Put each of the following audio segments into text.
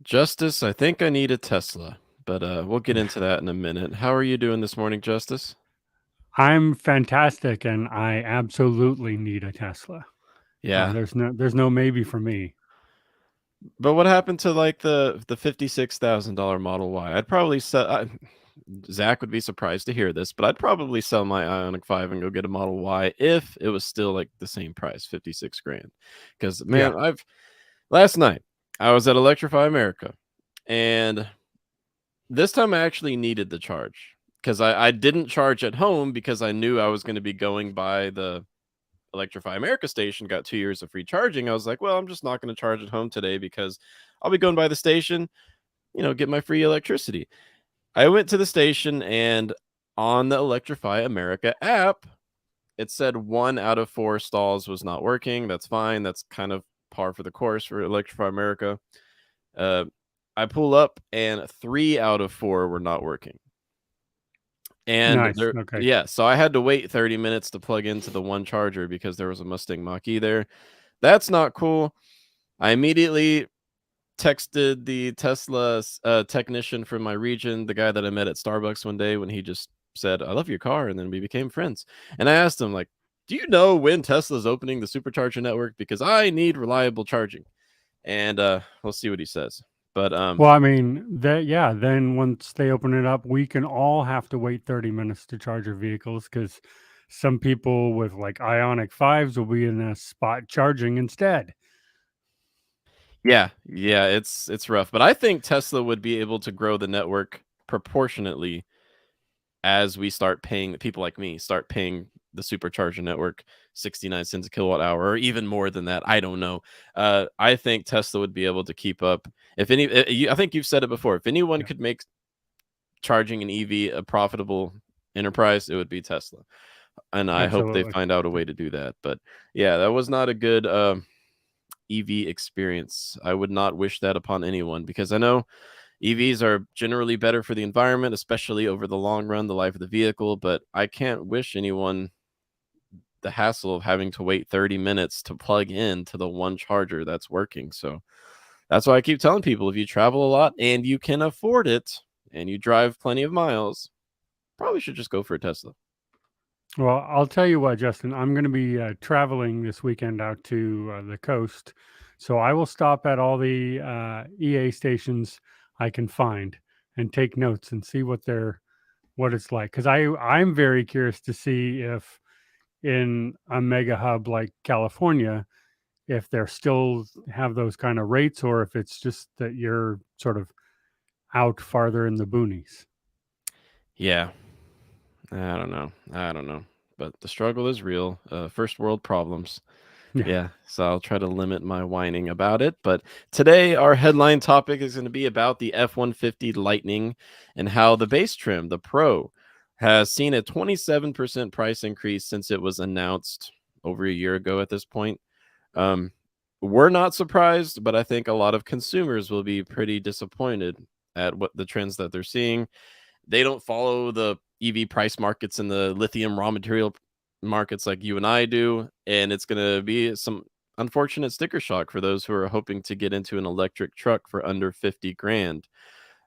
Justice, I think I need a Tesla, but we'll get into that in a minute. How are you doing this morning, Justice? I'm fantastic, and I absolutely need a Tesla. Yeah, There's no maybe for me. but what happened to like the $56,000 Model Y? I'd probably sell. Zach would be surprised to hear this, but I'd probably sell my Ionic 5 and go get a Model Y if it was still like the same price, 56 grand. Because Yeah, man, I've last night I was at Electrify America, and this time I actually needed the charge because I didn't charge at home because I knew I was going to be going by the Electrify America station, got 2 years of free charging. I was like, well, I'm just not going to charge at home today because I'll be going by the station, get my free electricity. I went to the station, and on the Electrify America app, it said 1 out of 4 stalls was not working. That's fine. That's kind of par for the course for Electrify America. Uh, I pull up, and 3 out of 4 were not working. And nice. there, Okay. yeah, so I had to wait 30 minutes to plug into the one charger because there was a Mustang Mach-E there. That's not cool. I immediately texted the Tesla technician from my region, the guy that I met at Starbucks one day when he just said, "I love your car," and then we became friends. And I asked him, like, "Do you know when Tesla's opening the Supercharger network? Because I need reliable charging." And we'll see what he says. But Well, I mean, then once they open it up, we can all have to wait 30 minutes to charge our vehicles because some people with like Ionic 5s will be in a spot charging instead. yeah, it's rough. But I think Tesla would be able to grow the network proportionately as we start paying people like me start paying the supercharger network 69 cents a kilowatt hour or even more than that. I don't know. I think Tesla would be able to keep up. If any, I think you've said it before. If anyone Yeah, could make charging an EV a profitable enterprise, it would be Tesla. And I hope they absolutely. find out a way to do that. But yeah, that was not a good EV experience. I would not wish that upon anyone because I know EVs are generally better for the environment, especially over the long run, the life of the vehicle. But I can't wish anyone the hassle of having to wait 30 minutes to plug in to the one charger that's working. So that's why I keep telling people if you travel a lot and you can afford it and you drive plenty of miles, probably should just go for a Tesla. Well, I'll tell you what, Justin, I'm going to be traveling this weekend out to the coast. So I will stop at all the EA stations I can find and take notes and see what it's like. Because I'm very curious to see if in a mega hub like California, if they're still have those kind of rates or if it's just that you're sort of out farther in the boonies. Yeah, I don't know. I don't know. But the struggle is real. First world problems. Yeah. Yeah, so I'll try to limit my whining about it. But today, our headline topic is going to be about the F-150 Lightning and how the base trim, the Pro, has seen a 27% price increase since it was announced over a year ago at this point. Um, we're not surprised, but I think a lot of consumers will be pretty disappointed at what the trends that they're seeing. They don't follow the EV price markets and the lithium raw material markets like you and I do, and it's going to be some unfortunate sticker shock for those who are hoping to get into an electric truck for under 50 grand.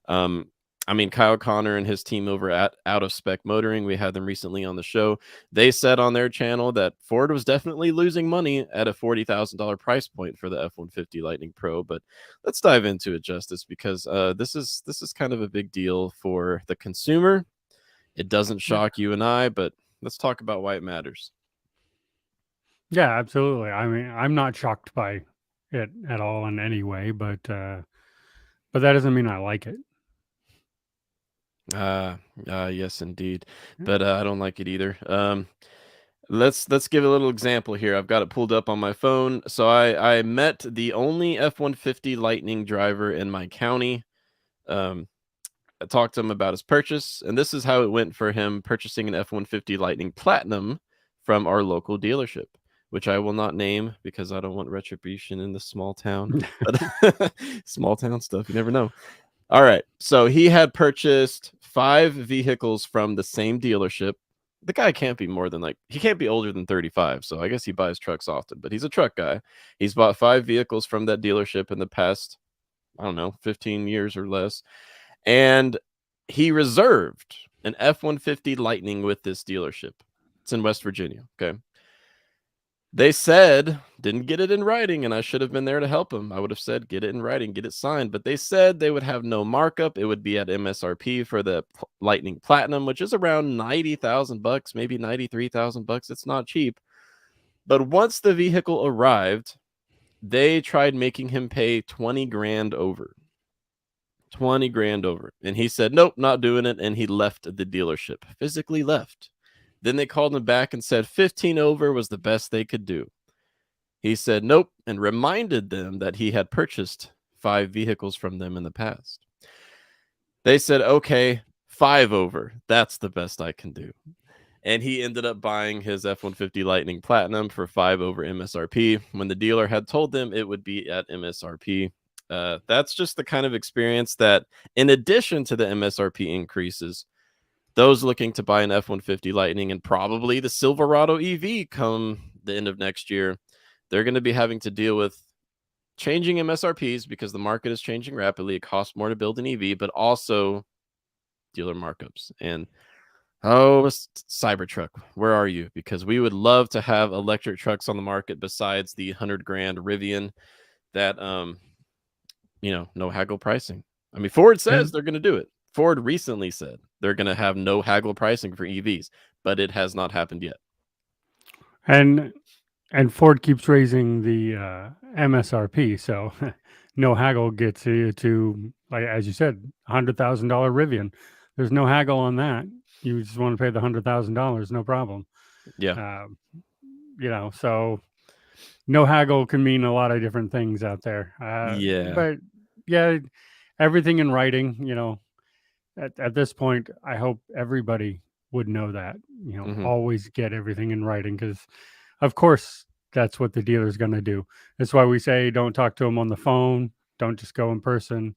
Um, I mean, Kyle Connor and his team over at Out of Spec Motoring, we had them recently on the show. They said on their channel that Ford was definitely losing money at a $40,000 price point for the F-150 Lightning Pro. But let's dive into it, Justice, because this is kind of a big deal for the consumer. It doesn't Yeah. shock you and I, but let's talk about why it matters. Yeah, absolutely. I mean, I'm not shocked by it at all in any way, but that doesn't mean I like it. Uh, yes, indeed, Yeah. but I don't like it either. Let's give a little example here. I've got it pulled up on my phone. So I met the only F-150 Lightning driver in my county. Um, I talked to him about his purchase, and this is how it went for him purchasing an F-150 Lightning Platinum from our local dealership, which I will not name because I don't want retribution in this small town. But small town stuff, you never know. All right. So he had purchased 5 vehicles from the same dealership. The guy can't be more than he can't be older than 35. So I guess he buys trucks often, but he's a truck guy. He's bought 5 vehicles from that dealership in the past, I don't know, 15 years or less. And he reserved an F-150 Lightning with this dealership. It's in West Virginia. Okay. They said, didn't get it in writing, and I should have been there to help him. I would have said, get it in writing, get it signed. But they said they would have no markup. It would be at MSRP for the Lightning Platinum, which is around $90,000, maybe $93,000. It's not cheap. But once the vehicle arrived, they tried making him pay 20 grand over. 20 grand over. And he said, nope, not doing it. And he left the dealership, physically left. Then they called him back and said 15 over was the best they could do. He said nope and reminded them that he had purchased 5 vehicles from them in the past. They said, okay, 5 over. That's the best I can do. And he ended up buying his F-150 Lightning Platinum for 5 over MSRP when the dealer had told them it would be at MSRP. That's just the kind of experience that, in addition to the MSRP increases, those looking to buy an F-150 Lightning and probably the Silverado EV come the end of next year, they're going to be having to deal with changing MSRPs because the market is changing rapidly. It costs more to build an EV, but also dealer markups. And Cybertruck, where are you? Because we would love to have electric trucks on the market besides the 100 grand Rivian that, no haggle pricing. I mean, Ford says they're going to do it. Ford recently said they're going to have no haggle pricing for EVs, but it has not happened yet. And Ford keeps raising the MSRP, so no haggle gets you to, like as you said, $100,000 Rivian. There's no haggle on that. You just want to pay the $100,000, no problem. Yeah. So no haggle can mean a lot of different things out there. Yeah. But yeah, everything in writing, at this point, I hope everybody would know that, always get everything in writing because, of course, that's what the dealer's going to do. That's why we say don't talk to them on the phone. Don't just go in person.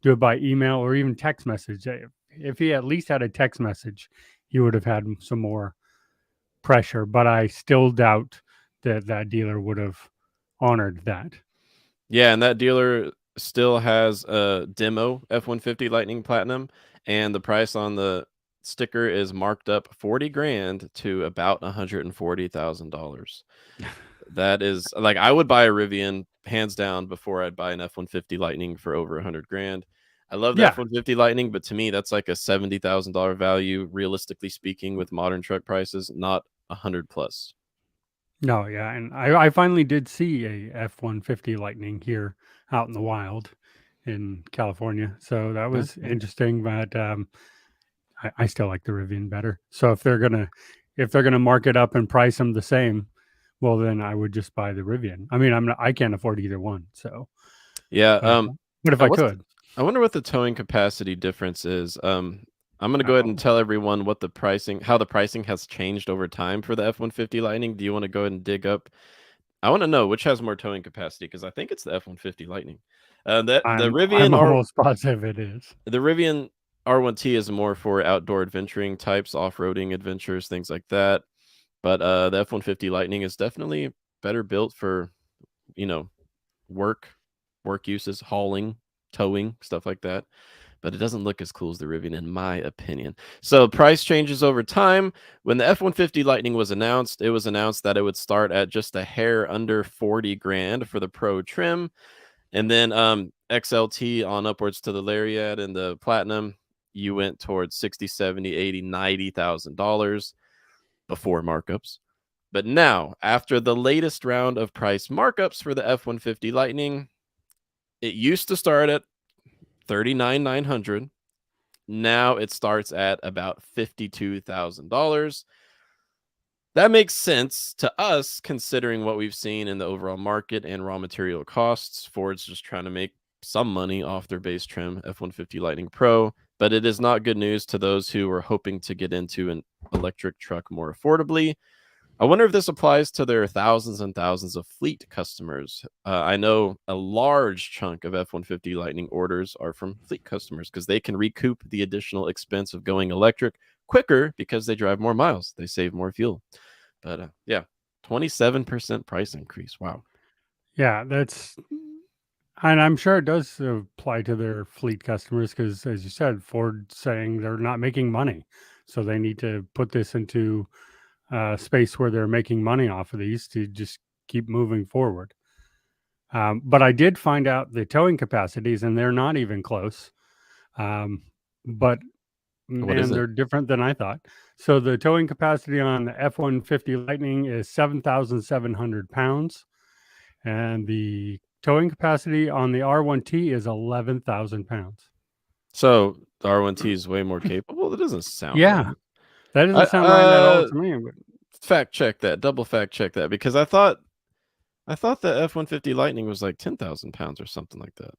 Do it by email or even text message. If he at least had a text message, he would have had some more pressure. But I still doubt that dealer would have honored that. Yeah, and that dealer still has a demo F-150 Lightning Platinum, and the price on the sticker is marked up 40 grand to about $140,000. That is like, I would buy a Rivian hands down before I'd buy an F-150 Lightning for over 100 grand. I love the F-150 Lightning, but to me, that's like a $70,000 value, realistically speaking, with modern truck prices, not 100 plus. No, yeah, and I finally did see a F-150 Lightning here out in the wild in California, so that was interesting. But I still like the Rivian better. So if they're gonna mark it up and price them the same, well then I would just buy the Rivian. I mean, I can't afford either one, so yeah. But if I could, I wonder what the towing capacity difference is. I'm going to go ahead and tell everyone how the pricing has changed over time for the F-150 Lightning. Do you want to go ahead and dig up? I want to know which has more towing capacity because I think it's the F-150 Lightning. The Rivian, I'm almost positive it is. The Rivian R1T is more for outdoor adventuring types, off-roading adventures, things like that. But the F-150 Lightning is definitely better built for, work uses, hauling, towing, stuff like that. But it doesn't look as cool as the Rivian, in my opinion. So price changes over time. When the F-150 Lightning was announced, it was announced that it would start at just a hair under 40 grand for the Pro trim. And then XLT on upwards to the Lariat and the Platinum, you went towards 60, 70, 80, $90,000 before markups. But now, after the latest round of price markups for the F-150 Lightning, it used to start at $39,900. Now it starts at about $52,000. That makes sense to us considering what we've seen in the overall market and raw material costs. Ford's just trying to make some money off their base trim F-150 Lightning Pro, but it is not good news to those who are hoping to get into an electric truck more affordably. I wonder if this applies to their thousands and thousands of fleet customers. I know a large chunk of F-150 Lightning orders are from fleet customers because they can recoup the additional expense of going electric quicker because they drive more miles. They save more fuel. But 27% price increase. Wow. Yeah, that's And I'm sure it does apply to their fleet customers because, as you said, Ford's saying they're not making money. So they need to put this into space where they're making money off of these to just keep moving forward. But I did find out the towing capacities, and they're not even close. But What is man, it? they're different than I thought. So the towing capacity on the F-150 Lightning is 7,700 pounds, and the towing capacity on the R1T is 11,000 pounds. So the R1T is way more capable? That doesn't sound Yeah, right. that I doesn't sound right at all to me. But fact check that, double fact check that, because I thought the F-150 Lightning was like 10,000 pounds or something like that.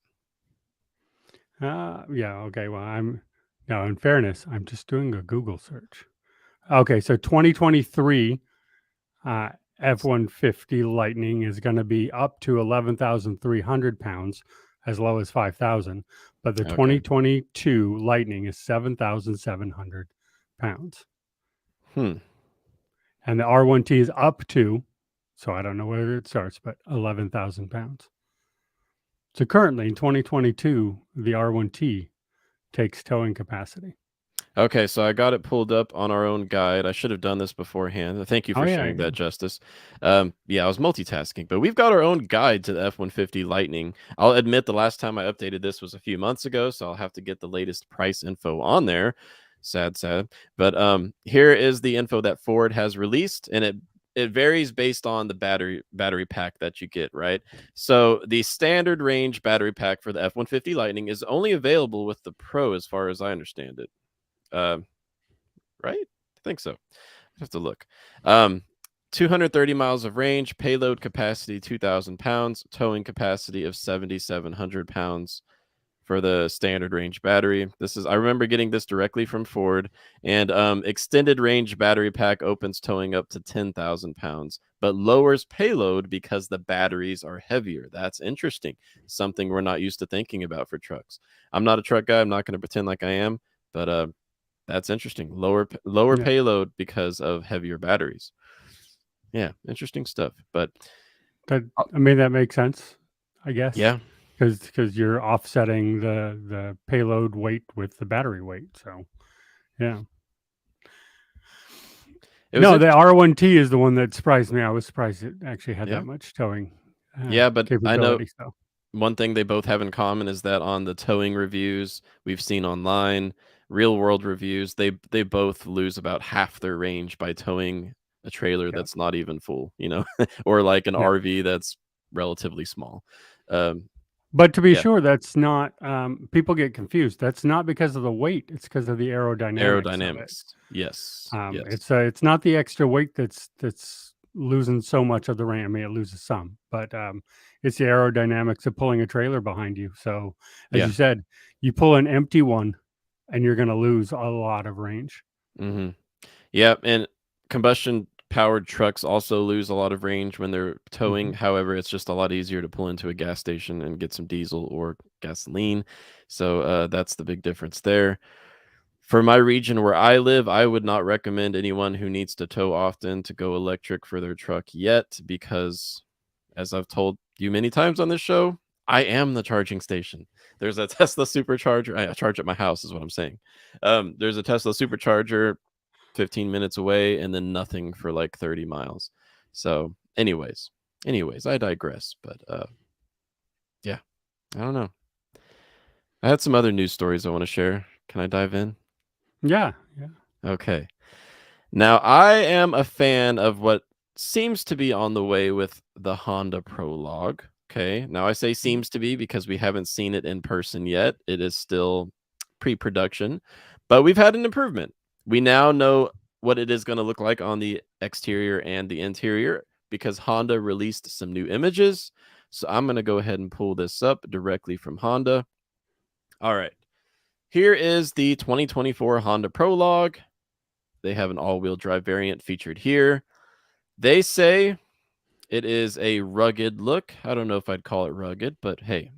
yeah, okay. Well, no. In fairness, I'm just doing a Google search. Okay, so 2023 uh, F-150 Lightning is going to be up to 11,300 pounds, as low as 5,000. But the Okay. 2022 Lightning is 7,700 pounds, Hmm. and the R1T is up to, so I don't know where it starts, but 11,000 pounds. So currently in 2022, the R1T takes towing capacity. Okay, so I got it pulled up on our own guide. I should have done this beforehand. Thank you Oh for yeah, sharing yeah. that, Justice. Yeah, I was multitasking, but we've got our own guide to the F-150 Lightning. I'll admit the last time I updated this was a few months ago, so I'll have to get the latest price info on there. Sad, sad. But here is the info that Ford has released, and it varies based on the battery pack that you get, right? So the standard range battery pack for the F-150 Lightning is only available with the Pro, as far as I understand it. Um, right? I think so. I have to look. 230 miles of range, payload capacity 2,000 pounds, towing capacity of 7,700 pounds for the standard range battery. I remember getting this directly from Ford, and extended range battery pack opens towing up to 10,000 pounds, but lowers payload because the batteries are heavier. That's interesting. Something we're not used to thinking about for trucks. I'm not a truck guy. I'm not going to pretend like I am, but that's interesting. Lower Yeah. payload because of heavier batteries. Yeah, interesting stuff. But That I mean that makes sense, I guess, yeah, because you're offsetting the payload weight with the battery weight. So yeah. it was No, the interesting. R1T is the one that surprised me. I was surprised it actually had Yeah, that much towing yeah, but I know capability. So one thing they both have in common is that on the towing reviews we've seen online, real world reviews, they both lose about half their range by towing a trailer yeah, that's not even full, or like an yeah. RV that's relatively small. Um, But to be yeah, sure, that's not. People get confused. That's not because of the weight. It's because of the aerodynamics of it. aerodynamics. Yes, yes. It's not the extra weight that's losing so much of the range. I mean, it loses some, but it's the aerodynamics of pulling a trailer behind you. So, as Yeah. you said, you pull an empty one, and you're going to lose a lot of range. Mhm. Yeah, and combustion powered trucks also lose a lot of range when they're towing. Hmm. However, it's just a lot easier to pull into a gas station and get some diesel or gasoline. So that's the big difference there. For my region where I live, I would not recommend anyone who needs to tow often to go electric for their truck yet, because as I've told you many times on this show, I am the charging station. There's a Tesla Supercharger. I charge at my house, is what I'm saying. There's a Tesla Supercharger 15 minutes away and then nothing for like 30 miles. So, anyways, I digress. But yeah, I don't know. I had some other news stories I want to share. Can I dive in? Yeah, yeah, Okay. Now, I am a fan of what seems to be on the way with the Honda Prologue. Okay. Now, I say mm, seems to be because we haven't seen it in person yet. It is still pre production, but we've had an improvement. We now know what it is going to look like on the exterior and the interior because Honda released some new images. So, I'm going to go ahead and pull this up directly from Honda. All right. Here is the 2024 Honda Prologue. They have an all-wheel drive variant featured here. They say it is a rugged look. I don't know if I'd call it rugged, but hey,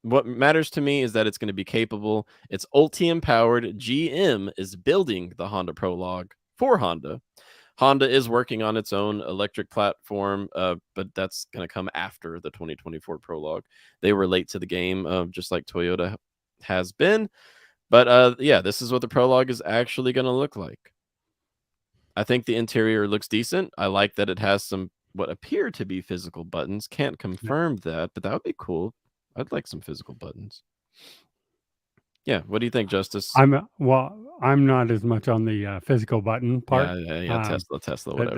what matters to me is that it's going to be capable. It's Ultium powered. GM is building the Honda Prologue for Honda. Honda is working on its own electric platform, but that's going to come after the 2024 Prologue. They were late to the game, just like Toyota has been. But yeah, this is what the Prologue is actually going to look like. I think the interior looks decent. I like that it has some what appear to be physical buttons. Can't confirm that, but that would be cool. I'd like some physical buttons. Yeah, what do you think, Justice? I'm not as much on the physical button part. Yeah. Tesla, That whatever.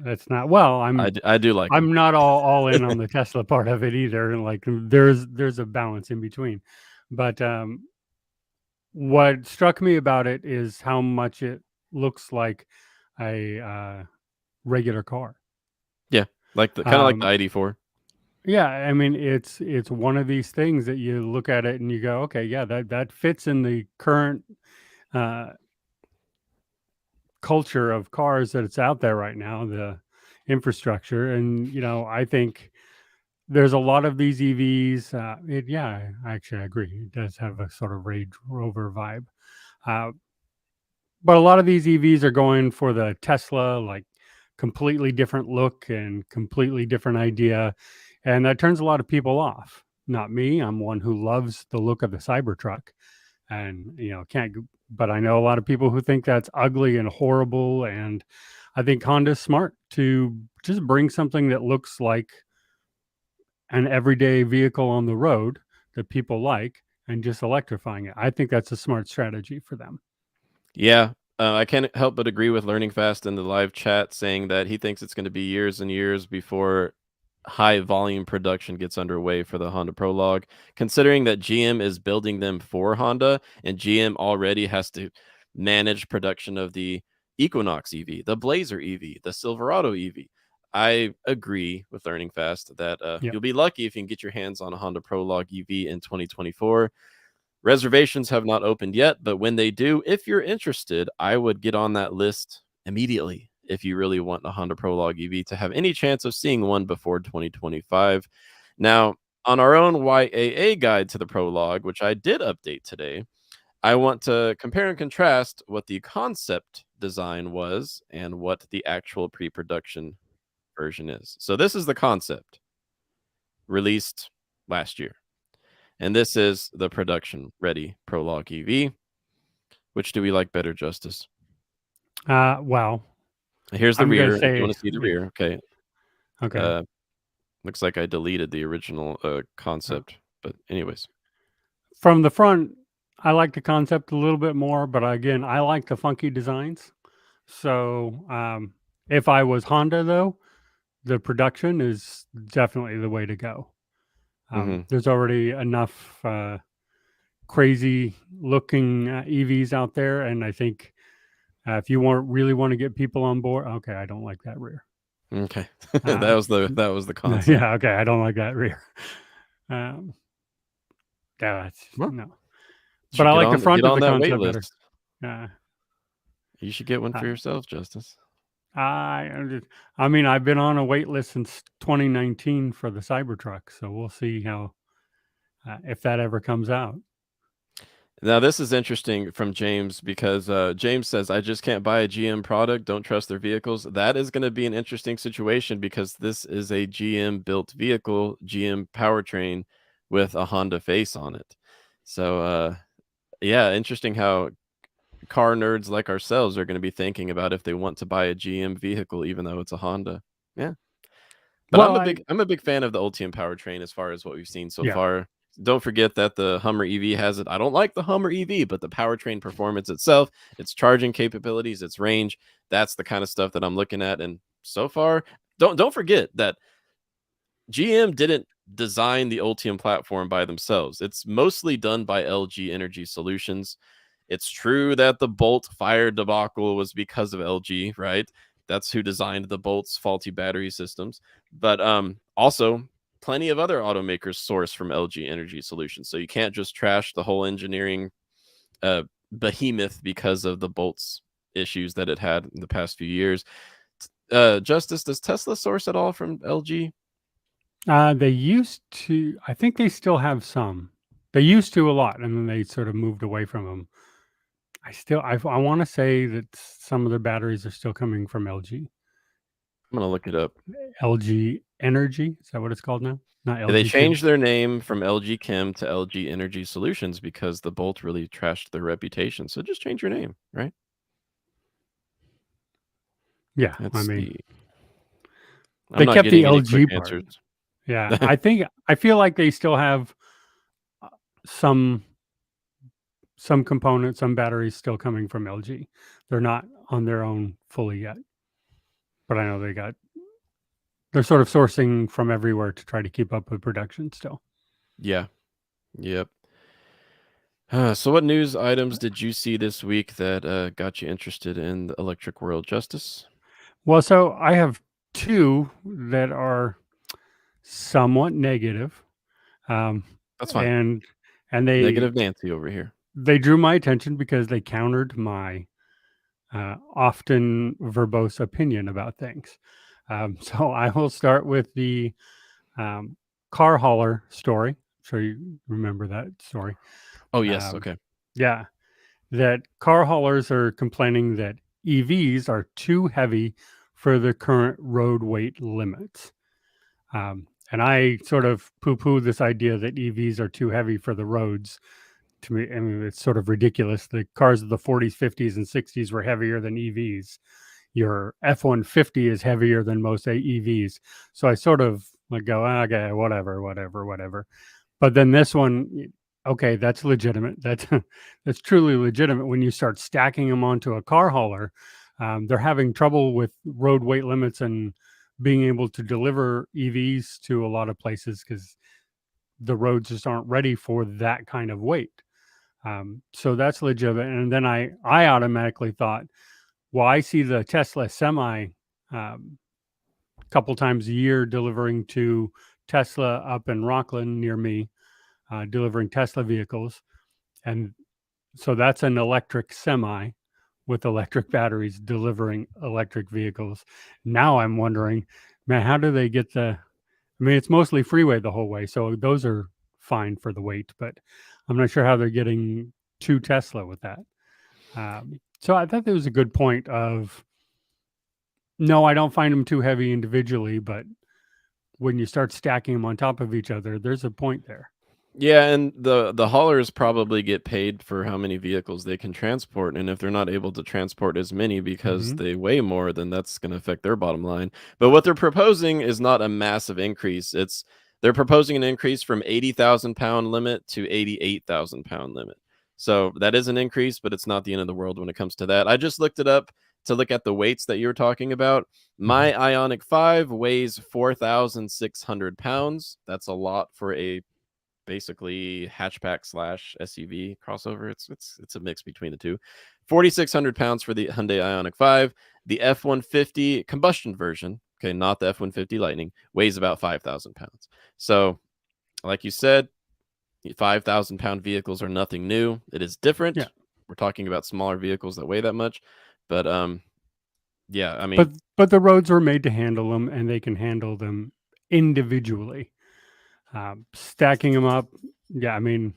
that's not well. I do like them. I'm not all in on the Tesla part of it either. Like there's a balance in between, but what struck me about it is how much it looks like a regular car. Yeah, like the kind of like the ID4. Yeah, I mean it's one of these things that you look at it and you go, okay, yeah, that fits in the current uh, culture of cars that it's out there right now, the infrastructure, and I think there's a lot of these EVs. Yeah, actually, I agree. It does have a sort of Range Rover vibe, uh, but a lot of these EVs are going for the Tesla, like completely different look and completely different idea, and that turns a lot of people off. Not me. I'm one who loves the look of the Cybertruck, and can't. But I know a lot of people who think that's ugly and horrible, and I think Honda's smart to just bring something that looks like an everyday vehicle on the road that people like and just electrifying it. I think that's a smart strategy for them. Yeah, I can't help but agree with Learning Fast in the live chat saying that he thinks it's going to be years and years before high volume production gets underway for the Honda Prologue, considering that GM is building them for Honda and GM already has to manage production of the Equinox EV, the Blazer EV, the Silverado EV. I agree with Learning Fast that Yep. you'll be lucky if you can get your hands on a Honda Prologue EV in 2024. Reservations have not opened yet, but when they do, if you're interested, I would get on that list immediately if you really want a Honda Prologue EV to have any chance of seeing one before 2025. Now, on our own YAA guide to the Prologue, which I did update today, I want to compare and contrast what the concept design was and what the actual pre-production version is. So this is the concept released last year. And this is the production-ready Prologue EV. Which do we like better, Justice? Well, Here's the I'm gonna rear, if you say, wanna see the rear. Okay. okay. Looks like I deleted the original, concept, but anyways. From the front, I like the concept a little bit more, but again, I like the funky designs. So if I was Honda, though, the production is definitely the way to go. Mhm. There's already enough crazy looking EVs out there, and I think if you really want to get people on board, okay, I don't like that rear. Okay. Uh, That was the concept. yeah, okay, I don't like that rear. Um, yeah, that's Well, no. But should I like the front get of on the that wait concept better. list. Uh, You should get one uh, for yourself, Justice. I mean, I've been on a wait list since 2019 for the Cybertruck, so we'll see how if that ever comes out. Now, this is interesting from James because James says, I just can't buy a GM product. Don't trust their vehicles. That is going to be an interesting situation because this is a GM built vehicle, GM powertrain with a Honda face on it. So, yeah, interesting how car nerds like ourselves are going to be thinking about if they want to buy a GM vehicle, even though it's a Honda. Yeah. But Well, I'm a big fan of the Ultium powertrain as far as what we've seen so yeah. far. Don't forget that the Hummer EV has it. I don't like the Hummer EV, but the powertrain performance itself, its charging capabilities, its range, that's the kind of stuff that I'm looking at. And so far, don't forget that GM didn't design the Ultium platform by themselves. It's mostly done by LG Energy Solutions. It's true that the Bolt fire debacle was because of LG, right? That's who designed the Bolt's faulty battery systems. But also, plenty of other automakers source from LG Energy Solutions. So you can't just trash the whole engineering behemoth because of the Bolt's issues that it had in the past few years. Justice, does Tesla source at all from LG? They used to. I think they still have some. They used to a lot, and then they sort of moved away from them. I want to say that some of the batteries are still coming from LG. I'm gonna look it up. LG Energy, is that what it's called now? Not Yeah, they LG Chem. changed their name from LG Chem to LG Energy Solutions because the Bolt really trashed their reputation. So just change your name, right? Yeah, I Let's mean, see. I'm they not kept the getting any quick LG part. answers. Yeah, I feel like they still have uh, some some components, some batteries still coming from LG. They're not on their own fully yet, but I know they're sort of sourcing from everywhere to try to keep up with production still. Yeah. Yep. So what news items did you see this week that got you interested in the electric world, Justice? Well, so I have two that are somewhat negative, um, That's fine. and and Negative Nancy over here. they drew my attention because they countered my often verbose opinion about things. So I will start with the um, car hauler story. I'm sure you remember that story. Oh, yes. Um, Okay. yeah, that car haulers are complaining that EVs are too heavy for the current road weight limits. And I sort of poo poo this idea that EVs are too heavy for the roads. To me, I mean, it's sort of ridiculous. The cars of the 40s, 50s, and 60s were heavier than EVs. Your F-150 is heavier than most EVs. So I sort of like go, okay, whatever. But then this one, okay, that's legitimate. That's truly legitimate. When you start stacking them onto a car hauler, they're having trouble with road weight limits and being able to deliver EVs to a lot of places because the roads just aren't ready for that kind of weight. So that's legitimate. And then I automatically thought, well, I see the Tesla semi um, couple times a year delivering to Tesla up in Rockland near me, delivering Tesla vehicles. And so that's an electric semi with electric batteries delivering electric vehicles. Now I'm wondering, man, how do they get I mean, it's mostly freeway the whole way. So those are fine for the weight, but I'm not sure how they're getting to Tesla with that. So I thought there was a good point of, no, I don't find them too heavy individually, but when you start stacking them on top of each other, there's a point there. Yeah, and the haulers probably get paid for how many vehicles they can transport, and if they're not able to transport as many because Hmm. they weigh more, then that's going to affect their bottom line. But what they're proposing is not a massive increase. They're proposing an increase from 80,000 pound limit to 88,000 pound limit. So that is an increase, but it's not the end of the world when it comes to that. I just looked it up to look at the weights that you were talking about. Hmm. My Ionic 5 weighs 4,600 pounds. That's a lot for a basically hatchback slash SUV crossover. It's a mix between the two. 4,600 pounds for the Hyundai Ioniq 5. The F-150 combustion version, okay, not the F-150 Lightning, weighs about 5,000 pounds. So, like you said, 5,000 pound vehicles are nothing new. It is Yeah. different. We're talking about smaller vehicles that weigh that much, but yeah, I But mean, but the roads were made to handle them, and they can handle them individually. Stacking them up, yeah. I mean,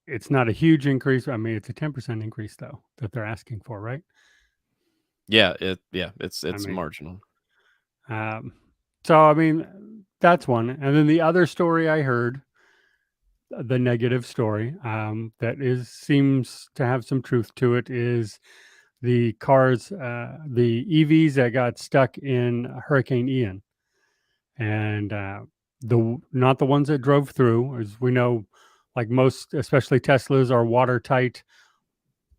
it's not a huge increase. I mean, it's a 10% increase though that they're asking for, right? yeah, I it's mean, marginal. um, so I mean, that's one. And then the other story I heard, the negative story, that is seems to have some truth to it, is the EVs that got stuck in Hurricane Ian, and the not the ones that drove through, as we know, like most, especially Teslas, are watertight,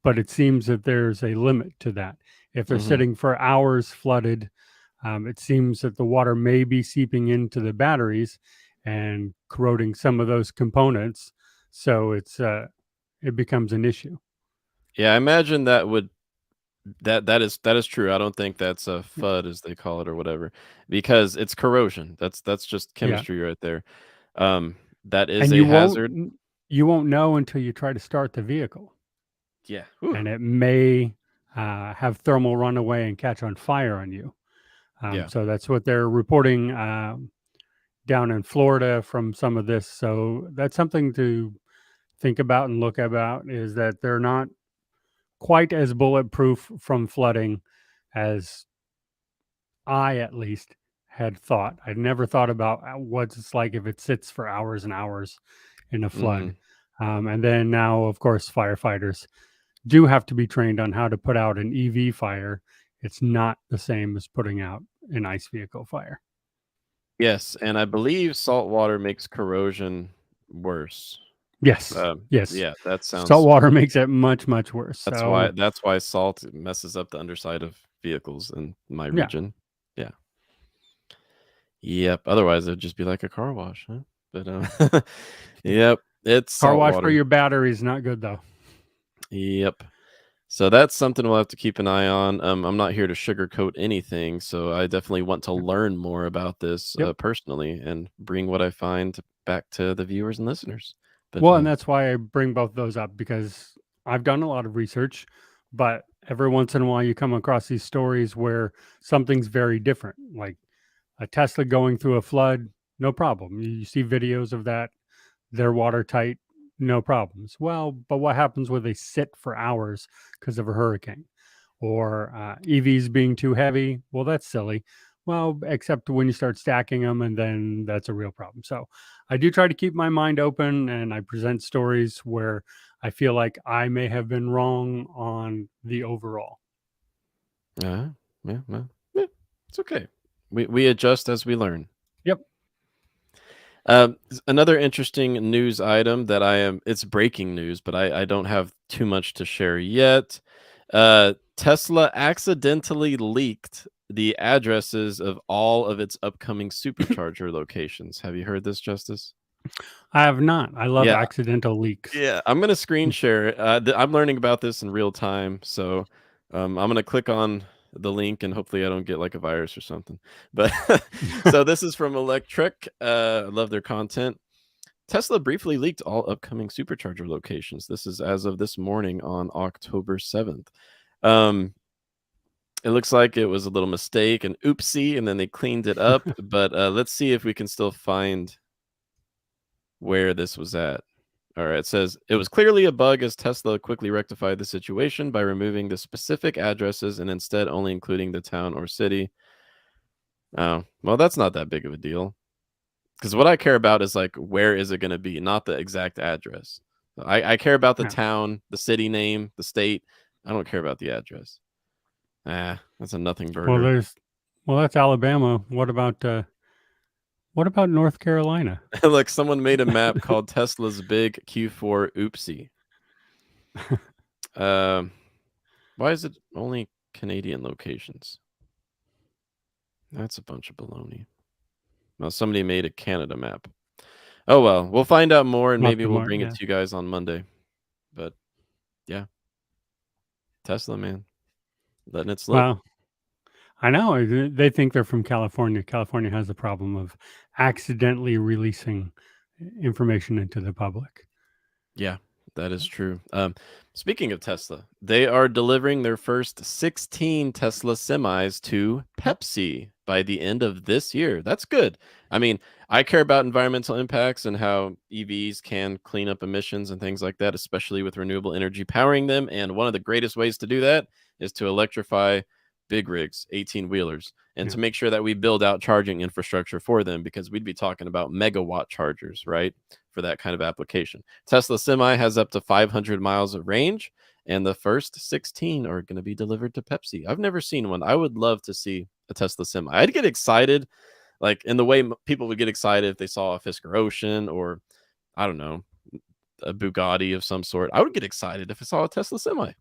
but it seems that there's a limit to that. If they're Mhm. sitting for hours flooded, it seems that the water may be seeping into the batteries and corroding some of those components. So it becomes an issue. Yeah, I imagine that is true. I don't think that's a Yeah. FUD as they call it or whatever, because it's corrosion. That's just Yeah. chemistry right there. Um, that is And a hazard. you won't know until you try to start the vehicle, Yeah. Whew. and it may have thermal runaway and catch on fire on you. Yeah. So that's what they're reporting down in Florida from some of this. So that's something to think about and look about, is that they're not quite as bulletproof from flooding as I, at least, had thought. I'd never thought about what it's like if it sits for hours and hours in a Hmm. flood. And then now, of course, firefighters do have to be trained on how to put out an EV fire. It's not the same as putting out an ICE vehicle fire. Yes, and I believe salt water makes corrosion worse. Yes, yes. Yeah, that Salt sounds. water makes it much, much worse. So, That's why salt messes up the underside of vehicles in my yeah, region. Yeah. Yep. Otherwise, it'd just be like a car wash, huh? But yep, it's car salt wash for water. your batteries, not good though. Yep. So that's something we'll have to keep an eye on. I'm not here to sugarcoat anything, so I definitely want to learn more about this Yep. personally and bring what I find back to the viewers and listeners. But Well, and that's why I bring both those up because I've done a lot of research, but every once in a while you come across these stories where something's very different, like a Tesla going through a flood, no problem. You see videos of that, they're watertight, no problems. Well, but what happens when they sit for hours because of a hurricane? Or EVs being too heavy? Well, that's silly. Well, except when you start stacking them, and then that's a real problem. So I do try to keep my mind open and I present stories where I feel like I may have been wrong on the overall. yeah, well, yeah, it's okay. We adjust as we learn. Yep. Another interesting news item that it's breaking news, but I don't have too much to share yet. Tesla accidentally leaked the addresses of all of its upcoming supercharger locations. Have you heard this, Justice? I have not. I love Yeah, accidental leaks. yeah. I'm gonna screen share it. I'm learning about this in real time, so I'm gonna click on the link and hopefully I don't get like a virus or something. But so this is from Electric. I love their content. Tesla briefly leaked all upcoming supercharger locations. This is as of this morning on October 7th. Um, it looks like it was a little mistake, an oopsie, and then they cleaned it up. But let's see if we can still find where this was at. All right, it says it was clearly a bug as Tesla quickly rectified the situation by removing the specific addresses and instead only including the town or city. Oh, well, that's not that big of a deal. Because what I care about is like where is it going to be, not the exact address. I care about the Yeah. town, the city name, the state. I don't care about the address. Ah, that's a nothing Well, burger. there's well, that's Alabama. What about North Carolina? Look, someone made a map called Tesla's Big Q4 Oopsie. Um, why is it only Canadian locations? That's a bunch of baloney. Well, somebody made a Canada map. Oh well, we'll find out more and Must maybe be we'll more. bring it Yeah. to you guys on Monday. But yeah, Tesla, man, letting it slip. Well, I know. They think they're from California. California has the problem of accidentally releasing information into the public. Yeah, that is true. Speaking of Tesla, they are delivering their first 16 Tesla semis to Pepsi by the end of this year. That's good. I mean, I care about environmental impacts and how EVs can clean up emissions and things like that, especially with renewable energy powering them. And one of the greatest ways to do that is to electrify big rigs, 18 wheelers, and Yeah. to make sure that we build out charging infrastructure for them because we'd be talking about megawatt chargers, right? For that kind of application. Tesla Semi has up to 500 miles of range, and the first 16 are going to be delivered to Pepsi. I've never seen one. I would love to see a Tesla Semi. I'd get excited, like in the way people would get excited if they saw a Fisker Ocean or, I don't know, a Bugatti of some sort. I would get excited if I saw a Tesla Semi.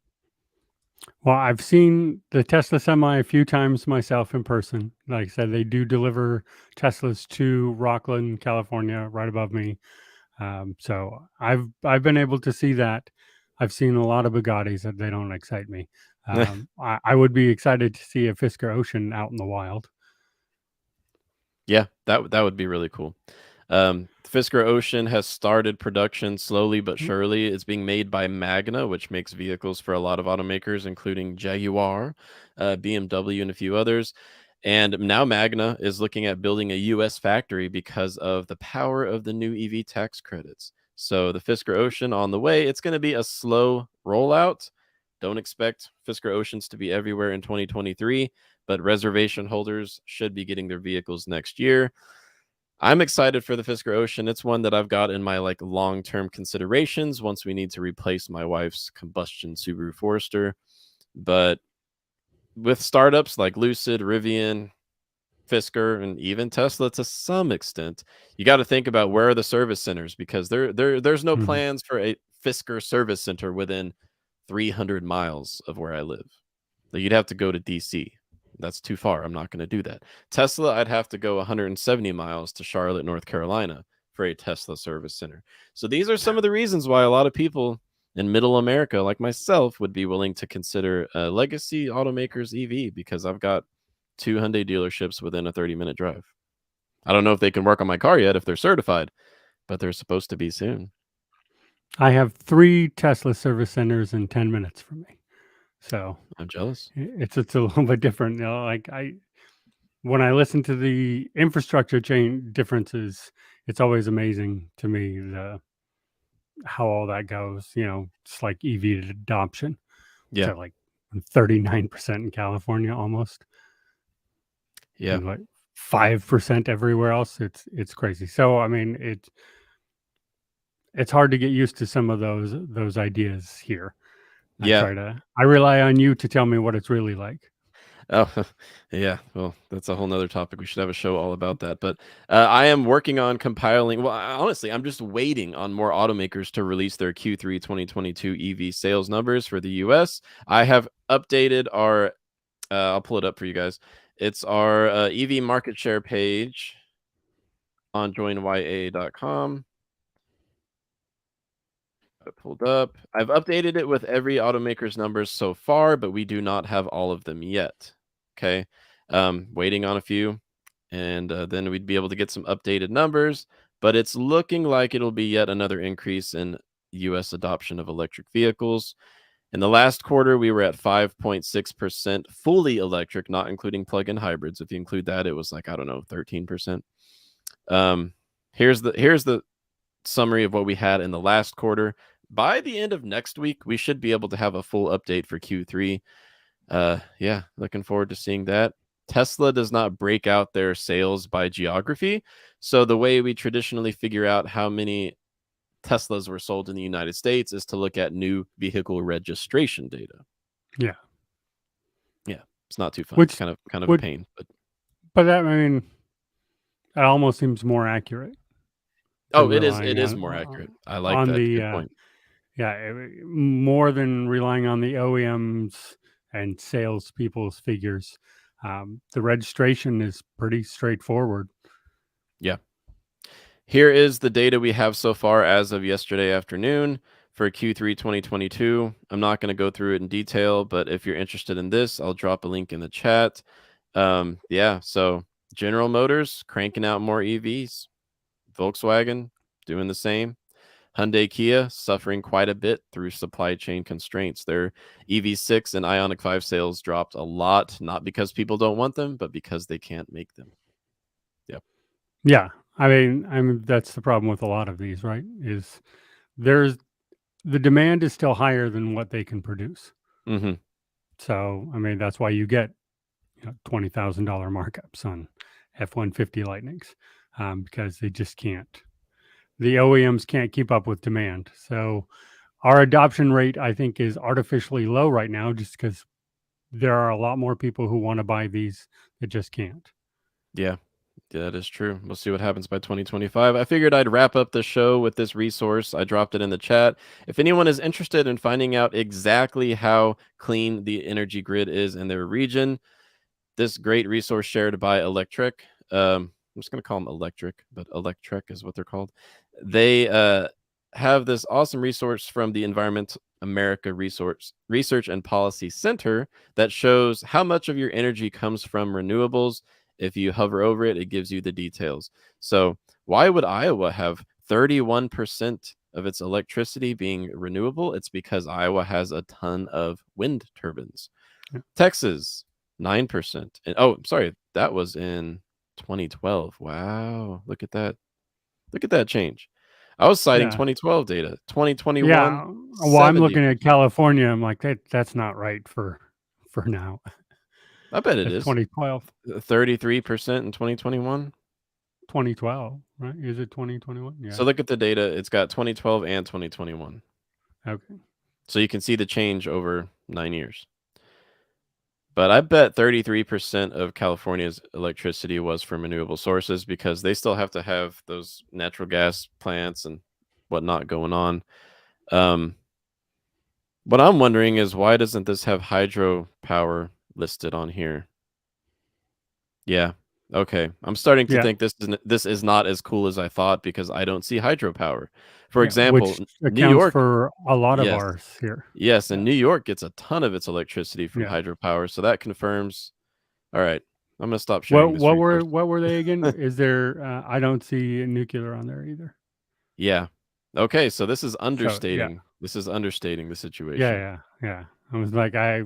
Well, I've seen the Tesla Semi a few times myself in person. Like I said, they do deliver Teslas to Rockland, California, right above me. So I've been able to see that. I've seen a lot of Bugattis that they don't excite me. I would be excited to see a Fisker Ocean out in the wild. Yeah, that would be really cool. Fisker Ocean has started production slowly but Mm. surely. It's being made by Magna, which makes vehicles for a lot of automakers, including Jaguar, BMW, and a few others. And now Magna is looking at building a U.S. factory because of the power of the new EV tax credits. So the Fisker Ocean on the way. It's going to be a slow rollout, Don't expect Fisker Oceans to be everywhere in 2023, but reservation holders should be getting their vehicles next year. I'm excited for the Fisker Ocean. It's one that I've got in my like long-term considerations once we need to replace my wife's combustion Subaru Forester. But with startups like Lucid, Rivian, Fisker, and even Tesla to some extent, you got to think about where are the service centers, because there's no Mhm. plans for a Fisker service center within 300 miles of where I live. Like, you'd have to go to DC. That's too far. I'm not going to do that. Tesla, I'd have to go 170 miles to Charlotte, North Carolina for a Tesla service center. So these are some of the reasons why a lot of people in middle America, like myself, would be willing to consider a legacy automaker's EV, because I've got 2 Hyundai dealerships within a 30-minute drive. I don't know if they can work on my car yet if they're certified, but they're supposed to be soon. I have 3 Tesla service centers in 10 minutes from me. So I'm jealous. it's a little bit different. Like when I listen to the infrastructure chain differences, it's always amazing to me how all that goes. It's like EV adoption. Yeah. So like 39% in California almost, Yeah. and like 5% everywhere else. It's crazy. So I mean it's hard to get used to some of those ideas here. Yeah. I rely on you to tell me what it's really like. Oh, yeah. Well, that's a whole nother topic. We should have a show all about that. But I am working on compiling. Well, honestly, I'm just waiting on more automakers to release their Q3 2022 EV sales numbers for the US. I have updated our, I'll pull it up for you guys. It's our EV market share page on joinya.com. Pulled up. I've updated it with every automaker's numbers so far, but we do not have all of them yet. Okay. Waiting on a few, and then we'd be able to get some updated numbers, but it's looking like it'll be yet another increase in US adoption of electric vehicles. In the last quarter, we were at 5.6% fully electric, not including plug-in hybrids. If you include that, it was like, I don't know, 13%. Here's the summary of what we had in the last quarter. By the end of next week, we should be able to have a full update for Q3. Yeah, looking forward to seeing that. Tesla does not break out their sales by geography. So the way we traditionally figure out how many Teslas were sold in the United States is to look at new vehicle registration data. Yeah. Yeah, it's not too fun. Which Kind of a would pain, but that I mean that almost seems more accurate oh, than it relying is more accurate. I like on that. the Good point. more than relying on the OEMs and salespeople's figures. The registration is pretty straightforward. Yeah. Here is the data we have so far as of yesterday afternoon for Q3 2022. I'm not going to go through it in detail, but if you're interested in this, I'll drop a link in the chat. Yeah, so General Motors cranking out more EVs. Volkswagen doing the same. Hyundai Kia suffering quite a bit through supply chain constraints. Their EV6 and Ioniq 5 sales dropped a lot, not because people don't want them, but because they can't make them. Yep. Yeah. I mean that's the problem with a lot of these, right? Is there's the demand is still higher than what they can produce. Mm-hmm. So I mean that's why you get $20,000 markups on F-150 Lightnings, because they just can't. The OEMs can't keep up with demand. So our adoption rate, I think, is artificially low right now, just because there are a lot more people who want to buy these that just can't. Yeah, that is true. We'll see what happens by 2025. I figured I'd wrap up the show with this resource. I dropped it in the chat. If anyone is interested in finding out exactly how clean the energy grid is in their region, this great resource shared by Electric. I'm just going to call them Electric, but Electric is what they're called. They have this awesome resource from the Environment America Research and Policy Center that shows how much of your energy comes from renewables. If you hover over it, it gives you the details. So why would Iowa have 31% of its electricity being renewable? It's because Iowa has a ton of wind turbines. Yeah. Texas, 9%. And, oh, sorry, that was in 2012. Wow, look at that. Look at that change. I was citing Yeah. 2012 data. 2021, Yeah. Well, I'm looking at 70%. California. I'm like, that's not right for now. I bet it That's is. 2012, 33% in 2021. 2012, right? Is it 2021? So Yeah. look at the data. It's got 2012 and 2021. Okay. So you can see the change over 9 years. But I bet 33% of California's electricity was from renewable sources because they still have to have those natural gas plants and whatnot going on. Um, what I'm wondering is why doesn't this have hydropower listed on here? Yeah. Okay. I'm starting to Yeah. think this is not as cool as I thought because I don't see hydropower. For Yeah. example, Which New accounts York, for a lot of yes. ours here. Yes, and Yeah. New York gets a ton of its electricity from Yeah. hydropower, so that confirms. All right. I'm going to stop sharing this resource. What were they again? Is there? I don't see nuclear on there either. Yeah. Okay, so this is So yeah, understating. This is understating the yeah, situation. yeah, yeah. I was like, I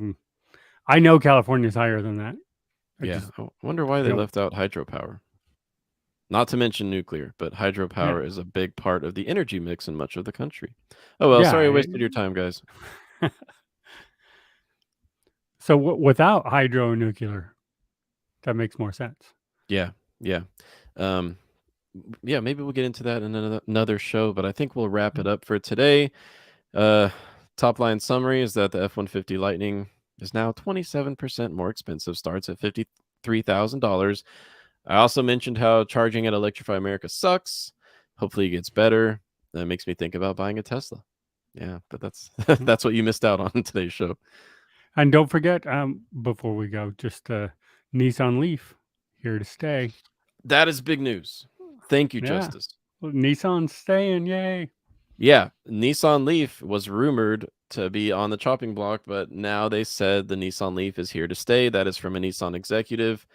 know California's higher than that. I Yeah. just I wonder why I they don't. left out hydropower. Not to mention nuclear, but Yeah, hydropower is a big part of the energy mix in much of the country. Oh well, yeah. sorry I wasted your time, guys. So without hydro and nuclear, that makes more sense. Yeah. Yeah. Um yeah, maybe we'll get into that in another show, but I think we'll wrap it up for today. Uh, Top line summary is that the F-150 Lightning is now 27% more expensive, starts at $53,000. I also mentioned how charging at Electrify America sucks. Hopefully it gets better. That makes me think about buying a Tesla. Yeah, but that's Mm. that's what you missed out on in today's show. And don't forget, before we go, just Nissan Leaf here to stay. That is big news. Thank you, Yeah, Justice. well, Nissan's staying. Yay! Yeah, Nissan Leaf was rumored to be on the chopping block, but now they said the Nissan Leaf is here to stay. That is from a Nissan executive.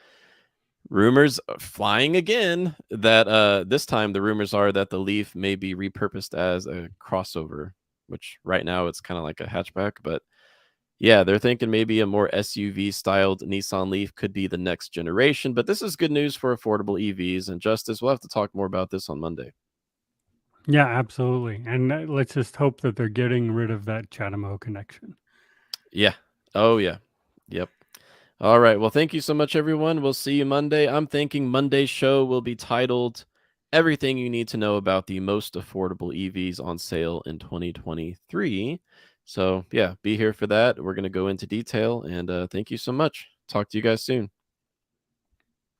Rumors flying again that this time the rumors are that the Leaf may be repurposed as a crossover, which right now it's kind of like a hatchback, but yeah, they're thinking maybe a more SUV styled Nissan Leaf could be the next generation, but this is good news for affordable EVs. And Justice, we'll have to talk more about this on Monday. Yeah, absolutely. And let's just hope that they're getting rid of that Chatham connection. Yeah. Oh yeah. Yep. All right. Well, thank you so much, everyone. We'll see you Monday. I'm thinking Monday's show will be titled Everything You Need to Know About the Most Affordable EVs on Sale in 2023. So, yeah, be here for that. We're going to go into detail. And thank you so much. Talk to you guys soon.